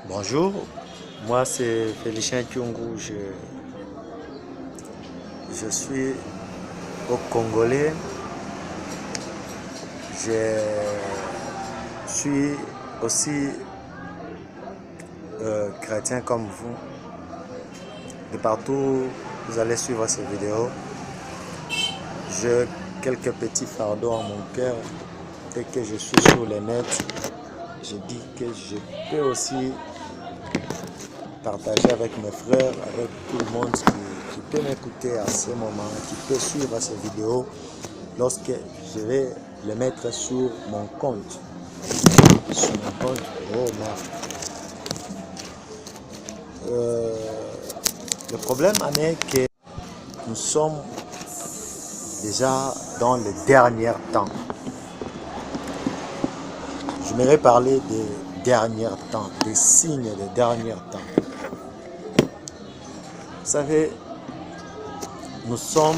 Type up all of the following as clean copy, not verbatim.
Bonjour, moi c'est Félicien Kyungu, je suis au Congolais, je suis aussi chrétien comme vous. De partout, vous allez suivre ces vidéos. J'ai quelques petits fardeaux en mon cœur. Dès que je suis sur les nets, je dis que je peux aussi partager avec mes frères, avec tout le monde qui peut m'écouter à ce moment, qui peut suivre ces vidéos lorsque je vais les mettre sur mon compte. Sur mon compte, oh merde. Le problème en est que nous sommes déjà dans les derniers temps. J'aimerais parler des derniers temps, des signes des derniers temps. Vous savez, nous sommes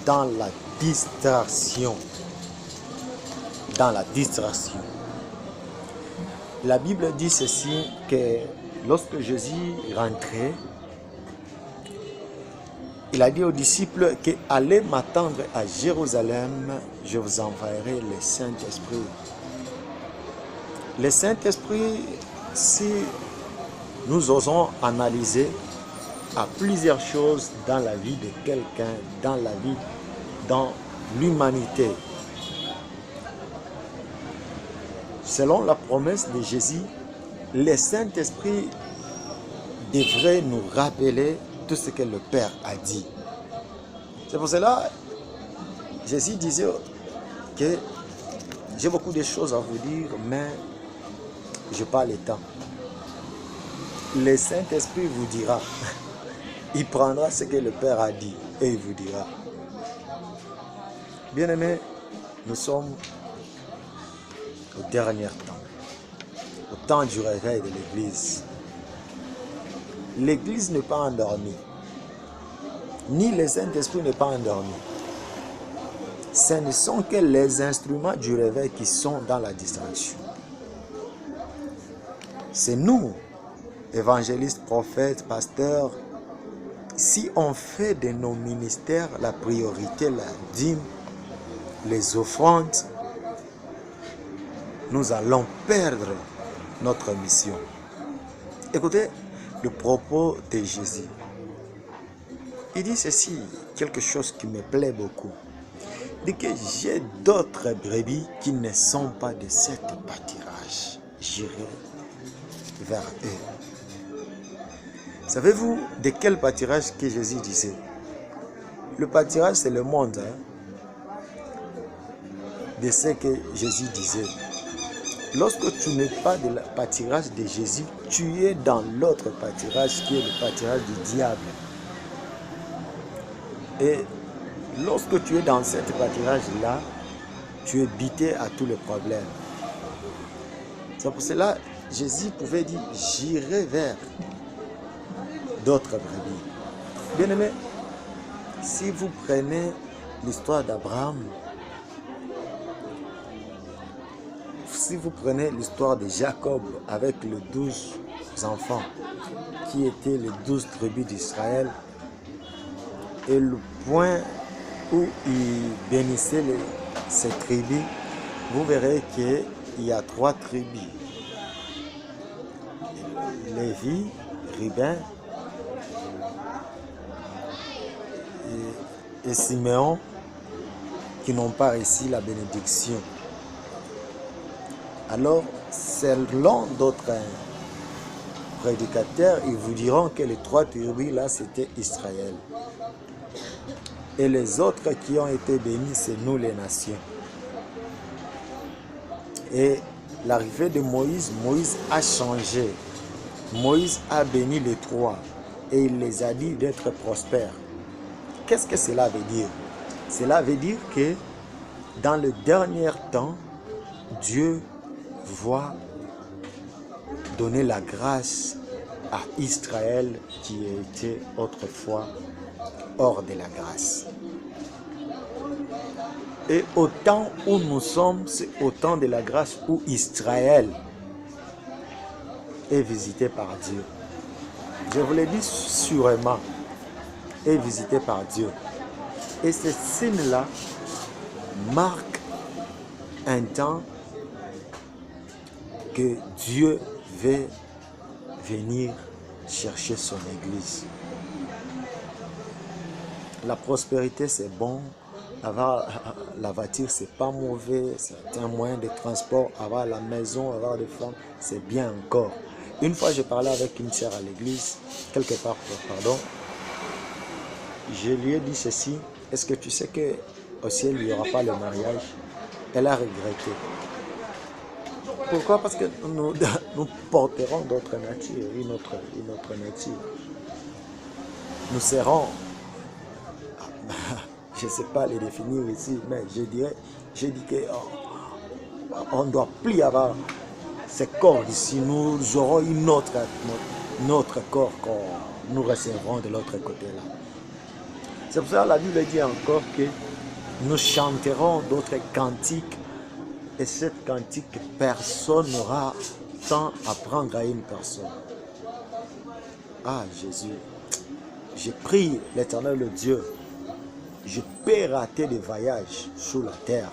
dans la distraction. Dans la distraction. La Bible dit ceci, que lorsque Jésus rentrait, il a dit aux disciples que allez m'attendre à Jérusalem, je vous enverrai le Saint-Esprit. Le Saint-Esprit, si nous osons analyser, a plusieurs choses dans la vie de quelqu'un, dans l'humanité. Selon la promesse de Jésus, le Saint-Esprit devrait nous rappeler tout ce que le Père a dit. C'est pour cela que Jésus disait que j'ai beaucoup de choses à vous dire, mais je n'ai pas le temps. Le Saint-Esprit vous dira, il prendra ce que le Père a dit et il vous dira. Bien-aimés, nous sommes au dernier temps, au temps du réveil de l'Église. L'Église n'est pas endormie, ni le Saint-Esprit n'est pas endormi. Ce ne sont que les instruments du réveil qui sont dans la distraction. C'est nous, évangélistes, prophètes, pasteurs, si on fait de nos ministères la priorité, la dîme, les offrandes, nous allons perdre notre mission. Écoutez le propos de Jésus. Il dit ceci, quelque chose qui me plaît beaucoup. Il dit que j'ai d'autres brebis qui ne sont pas de cet pâturage. J'irai vers eux. Savez-vous de quel pâturage que Jésus disait? Le pâturage, c'est le monde. De ce que Jésus disait. Lorsque tu n'es pas de la pâturage de Jésus, tu es dans l'autre pâturage qui est le pâturage du diable. Et lorsque tu es dans cet pâturage-là, tu es bité à tous les problèmes. C'est pour cela que Jésus pouvait dire, j'irai vers d'autres brebis. Bien-aimés, si vous prenez l'histoire d'Abraham, si vous prenez l'histoire de Jacob avec les 12 enfants, qui étaient les 12 tribus d'Israël, et le point où il bénissait ces tribus, vous verrez qu'il y a 3 tribus. Lévi, Ruben et Siméon qui n'ont pas reçu la bénédiction. Alors, selon d'autres prédicateurs, ils vous diront que les 3 tribus là, c'était Israël. Et les autres qui ont été bénis, c'est nous les nations. Et l'arrivée de Moïse, Moïse a changé. Moïse a béni les 3 et il les a dit d'être prospères. Qu'est-ce que cela veut dire? Cela veut dire que dans le dernier temps, Dieu va donner la grâce à Israël qui était autrefois hors de la grâce. Et au temps où nous sommes, c'est au temps de la grâce où Israël est visité par Dieu. Je vous l'ai dit sûrement, est visité par Dieu. Et ces signes-là marquent un temps que Dieu veut venir chercher son Église. La prospérité, c'est bon. Avoir la voiture, c'est pas mauvais. C'est un moyen de transport. Avoir la maison, avoir des femmes, c'est bien encore. Une fois, je parlais avec une sœur à l'église, quelque part, pardon. Je lui ai dit ceci. Est-ce que tu sais qu'au ciel, il n'y aura pas le mariage? Elle a regretté. Pourquoi? Parce que nous porterons d'autres natures, une autre nature. Nous serons, je ne sais pas les définir ici, mais je dis qu'on ne doit plus avoir ces corps ici. Nous aurons notre corps que nous recevrons de l'autre côté là. C'est pour ça que la Bible dit encore que nous chanterons d'autres cantiques. Et cette cantique, personne n'aura temps à prendre à une personne. Ah Jésus, j'ai pris l'Éternel le Dieu. Je peux rater des voyages sur la terre,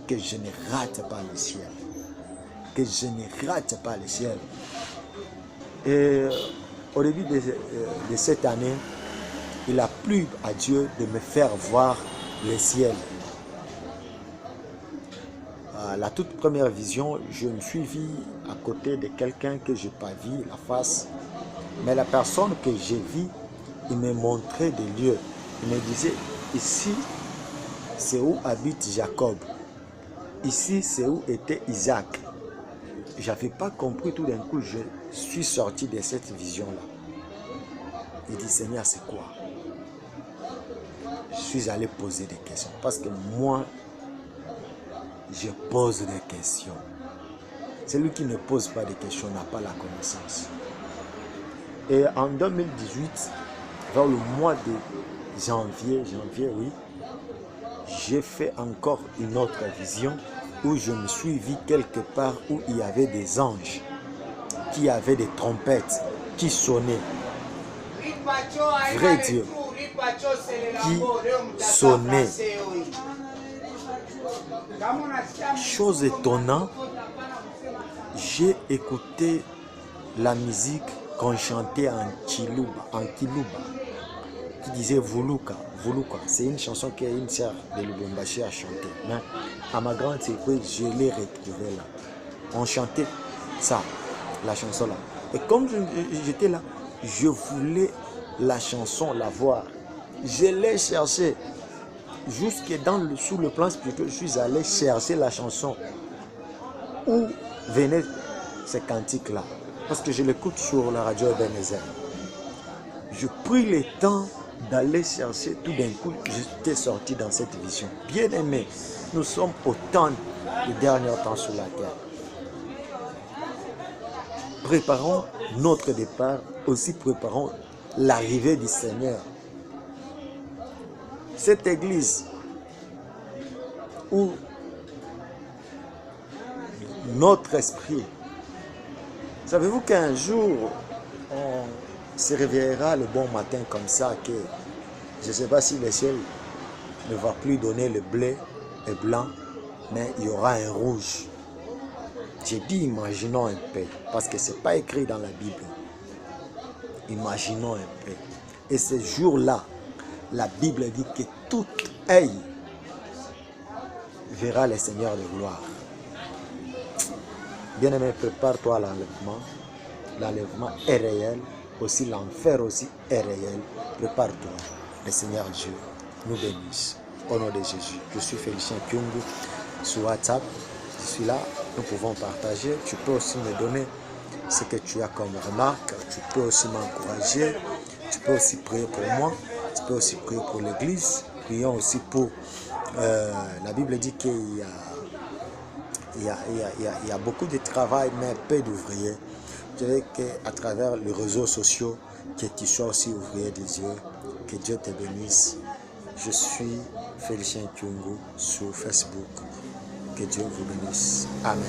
que je ne rate pas le ciel. Que je ne rate pas le ciel. Et au début de cette année, il a plu à Dieu de me faire voir le ciel. La toute première vision, je me suis vu à côté de quelqu'un que je n'ai pas vu la face. Mais la personne que j'ai vue, il me montrait des lieux. Il me disait, ici, c'est où habite Jacob. Ici, c'est où était Isaac. Je n'avais pas compris, tout d'un coup, je suis sorti de cette vision-là. Il dit, Seigneur, c'est quoi? Je suis allé poser des questions. Parce que moi, je pose des questions. Celui qui ne pose pas de questions n'a pas la connaissance. Et en 2018, vers le mois de janvier, oui, j'ai fait encore une autre vision où je me suis vu quelque part où il y avait des anges qui avaient des trompettes qui sonnaient. Vrai Dieu, qui sonnaient. Chose étonnante, j'ai écouté la musique qu'on chantait en Kiluba, qui disait Vuluka. C'est une chanson qu'une sœur de Lubumbashi a chantée. Mais à ma grande surprise, je l'ai retrouvée là. On chantait ça, la chanson là. Et comme j'étais là, je voulais la chanson, la voir. Je l'ai cherchée. Jusque sous le plan spirituel, je suis allé chercher la chanson. Où venaient ces cantiques-là? Parce que je l'écoute sur la radio Ebenezer. Je pris le temps d'aller chercher. Tout d'un coup, j'étais sorti dans cette vision. Bien aimé, nous sommes au temps du dernier temps sur la terre. Préparons notre départ, aussi préparons l'arrivée du Seigneur. Cette église où notre esprit, savez-vous qu'un jour on se réveillera le bon matin comme ça, que je ne sais pas si le ciel ne va plus donner le bleu et blanc, mais il y aura un rouge. J'ai dit imaginons un peu, parce que ce n'est pas écrit dans la Bible. Imaginons un peu. Et ce jour-là, la Bible dit que tout œil verra le Seigneur de gloire. Bien-aimé, prépare-toi à l'enlèvement. L'enlèvement est réel. Aussi l'enfer aussi est réel. Prépare-toi. Le Seigneur Dieu nous bénisse. Au nom de Jésus. Je suis Félicien Kyungu sur WhatsApp. Je suis là. Nous pouvons partager. Tu peux aussi me donner ce que tu as comme remarque. Tu peux aussi m'encourager. Tu peux aussi prier pour moi. Tu peux aussi prier pour l'église. Prions aussi pour... la Bible dit qu'il y a beaucoup de travail, mais peu d'ouvriers. Je veux qu'à travers les réseaux sociaux, que tu sois aussi ouvrier de Dieu. Que Dieu te bénisse. Je suis Félicien Kyungu sur Facebook. Que Dieu vous bénisse. Amen.